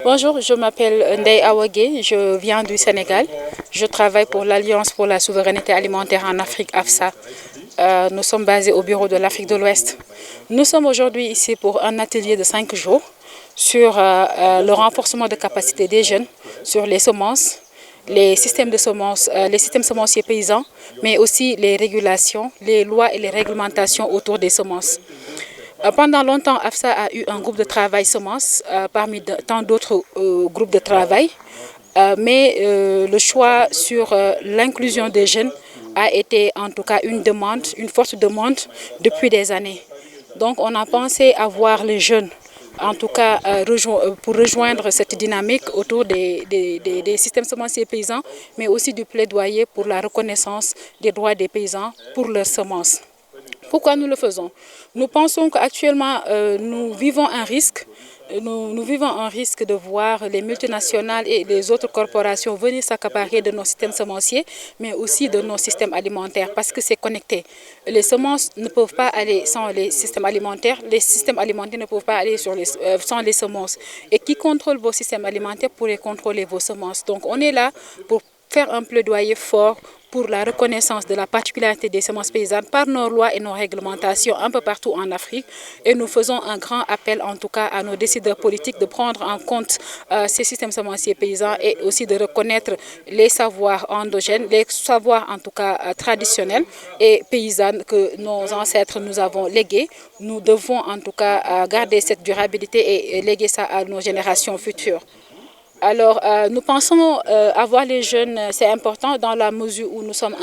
Bonjour, je m'appelle Ndeye Awagé, je viens du Sénégal. Je travaille pour l'Alliance pour la souveraineté alimentaire en Afrique, AFSA. Nous sommes basés au bureau de l'Afrique de l'Ouest. Nous sommes aujourd'hui ici pour un atelier de 5 jours sur le renforcement de capacité des jeunes, sur les semences, les systèmes de semences, les systèmes semenciers paysans, mais aussi les régulations, les lois et les réglementations autour des semences. Pendant longtemps, AFSA a eu un groupe de travail semences parmi tant d'autres groupes de travail, mais le choix sur l'inclusion des jeunes a été en tout cas une demande, une forte demande depuis des années. Donc on a pensé avoir les jeunes, en tout cas pour rejoindre cette dynamique autour des systèmes semenciers paysans, mais aussi du plaidoyer pour la reconnaissance des droits des paysans pour leurs semences. Pourquoi nous le faisons? Nous pensons qu'actuellement, nous vivons un risque. Nous vivons un risque de voir les multinationales et les autres corporations venir s'accaparer de nos systèmes semenciers, mais aussi de nos systèmes alimentaires, parce que c'est connecté. Les semences ne peuvent pas aller sans les systèmes alimentaires ne peuvent pas aller sans les semences. Et qui contrôle vos systèmes alimentaires pourrait contrôler vos semences. Donc on est là pour faire un plaidoyer fort pour la reconnaissance de la particularité des semences paysannes par nos lois et nos réglementations un peu partout en Afrique. Et nous faisons un grand appel en tout cas à nos décideurs politiques de prendre en compte ces systèmes semenciers paysans et aussi de reconnaître les savoirs endogènes, les savoirs en tout cas traditionnels et paysannes que nos ancêtres nous avons légués. Nous devons en tout cas garder cette durabilité et léguer ça à nos générations futures. Alors, nous pensons avoir les jeunes, c'est important dans la mesure où nous sommes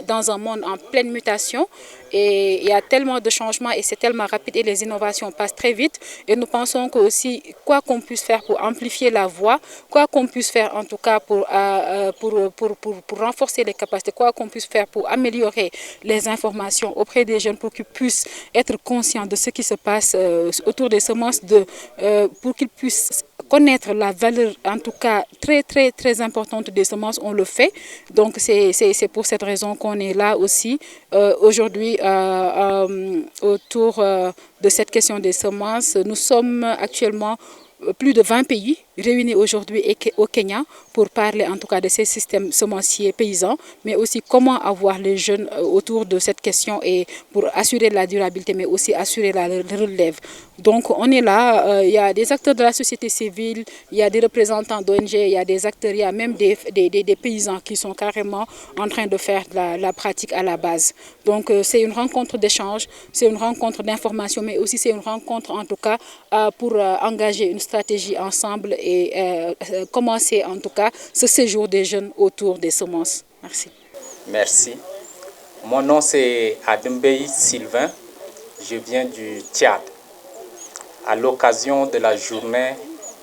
dans un monde en pleine mutation et il y a tellement de changements et c'est tellement rapide et les innovations passent très vite. Et nous pensons que aussi, quoi qu'on puisse faire pour amplifier la voix, quoi qu'on puisse faire en tout cas pour renforcer les capacités, quoi qu'on puisse faire pour améliorer les informations auprès des jeunes pour qu'ils puissent être conscients de ce qui se passe autour des semences, pour qu'ils puissent connaître la valeur, en tout cas très importante des semences, on le fait. Donc c'est pour cette raison qu'on est là aussi aujourd'hui autour de cette question des semences. Nous sommes actuellement plus de 20 pays réunis aujourd'hui au Kenya pour parler en tout cas de ces systèmes semenciers paysans, mais aussi comment avoir les jeunes autour de cette question et pour assurer la durabilité, mais aussi assurer la relève. Donc on est là, il y a des acteurs de la société civile, il y a des représentants d'ONG, il y a des acteurs, il y a même des paysans qui sont carrément en train de faire la pratique à la base. Donc c'est une rencontre d'échange, c'est une rencontre d'information, mais aussi c'est une rencontre en tout cas pour engager une stratégie ensemble et commencer en tout cas ce séjour des jeunes autour des semences. Merci. Merci. Mon nom c'est Adembey Sylvain, je viens du Tchad. À l'occasion de la journée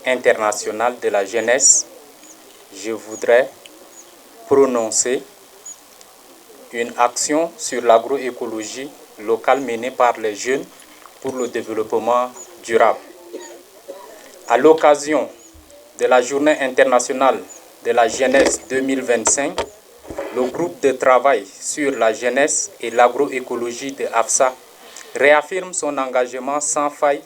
internationale de la jeunesse, je voudrais prononcer une action sur l'agroécologie locale menée par les jeunes pour le développement durable. À l'occasion de la journée internationale de la jeunesse 2025, le groupe de travail sur la jeunesse et l'agroécologie de AFSA réaffirme son engagement sans faille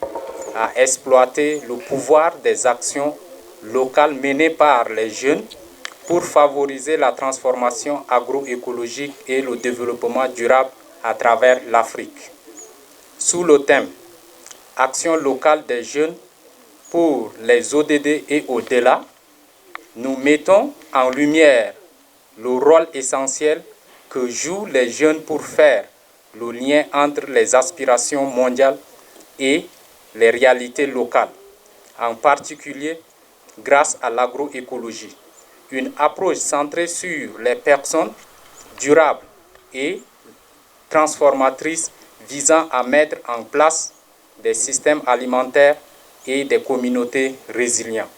à exploiter le pouvoir des actions locales menées par les jeunes pour favoriser la transformation agroécologique et le développement durable à travers l'Afrique. Sous le thème « Action locale des jeunes pour les ODD et au-delà », nous mettons en lumière le rôle essentiel que jouent les jeunes pour faire le lien entre les aspirations mondiales et les réalités locales, en particulier grâce à l'agroécologie, une approche centrée sur les personnes, durable et transformatrice visant à mettre en place des systèmes alimentaires et des communautés résilients.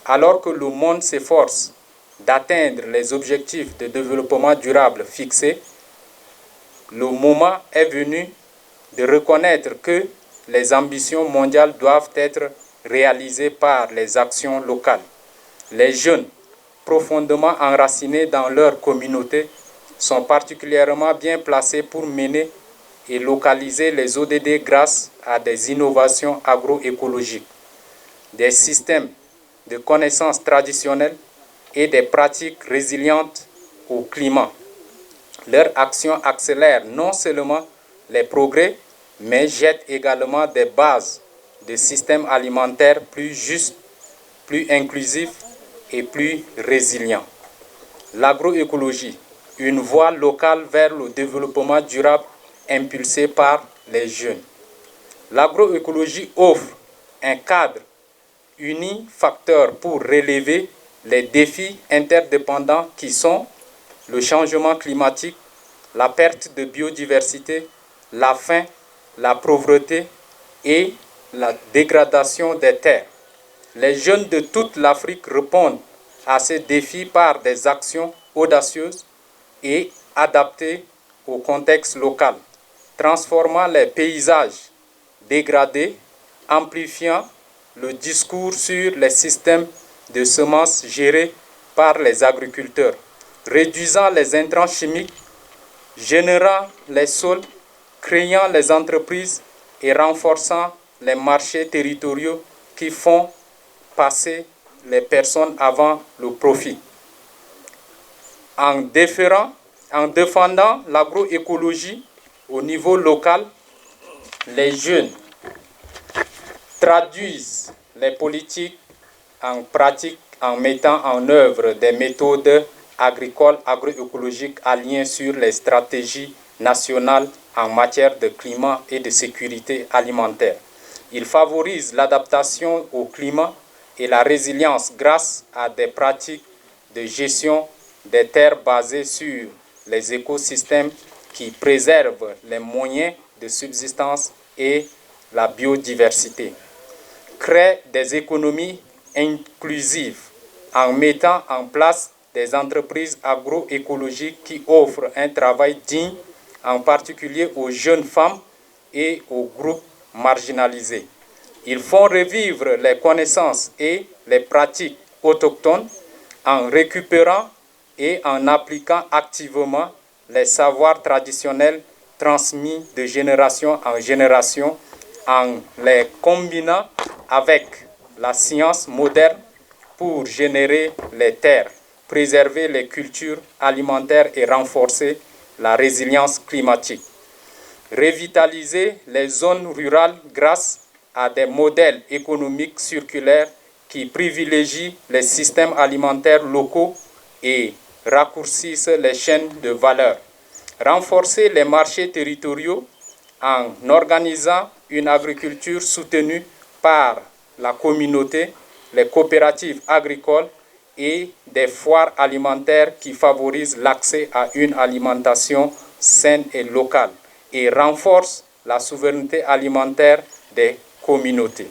Alors que le monde s'efforce d'atteindre les objectifs de développement durable fixés, le moment est venu de reconnaître que les ambitions mondiales doivent être réalisées par les actions locales. Les jeunes, profondément enracinés dans leur communauté, sont particulièrement bien placés pour mener et localiser les ODD grâce à des innovations agroécologiques, des systèmes de connaissances traditionnelles et des pratiques résilientes au climat. Leur action accélère non seulement les progrès, mais jette également des bases de systèmes alimentaires plus justes, plus inclusifs et plus résilients. L'agroécologie, une voie locale vers le développement durable impulsée par les jeunes. L'agroécologie offre un cadre unifacteur pour relever les défis interdépendants qui sont le changement climatique, la perte de biodiversité, la faim, la pauvreté et la dégradation des terres. Les jeunes de toute l'Afrique répondent à ces défis par des actions audacieuses et adaptées au contexte local, transformant les paysages dégradés, amplifiant le discours sur les systèmes de semences gérés par les agriculteurs, réduisant les intrants chimiques, générant les sols, créant les entreprises et renforçant les marchés territoriaux qui font passer les personnes avant le profit. En défendant l'agroécologie au niveau local, les jeunes traduisent les politiques en pratique en mettant en œuvre des méthodes agricoles agroécologiques alignées sur les stratégies nationales en matière de climat et de sécurité alimentaire. Ils favorisent l'adaptation au climat et la résilience grâce à des pratiques de gestion des terres basées sur les écosystèmes qui préservent les moyens de subsistance et la biodiversité. Créent des économies inclusives en mettant en place des entreprises agroécologiques qui offrent un travail digne, en particulier aux jeunes femmes et aux groupes marginalisés. Ils font revivre les connaissances et les pratiques autochtones en récupérant et en appliquant activement les savoirs traditionnels transmis de génération en génération, en les combinant avec la science moderne pour générer les terres, préserver les cultures alimentaires et renforcer la résilience climatique. Revitaliser les zones rurales grâce à des modèles économiques circulaires qui privilégient les systèmes alimentaires locaux et raccourcissent les chaînes de valeur. Renforcer les marchés territoriaux en organisant une agriculture soutenue par la communauté, les coopératives agricoles et des foires alimentaires qui favorisent l'accès à une alimentation saine et locale et renforcent la souveraineté alimentaire des communautés.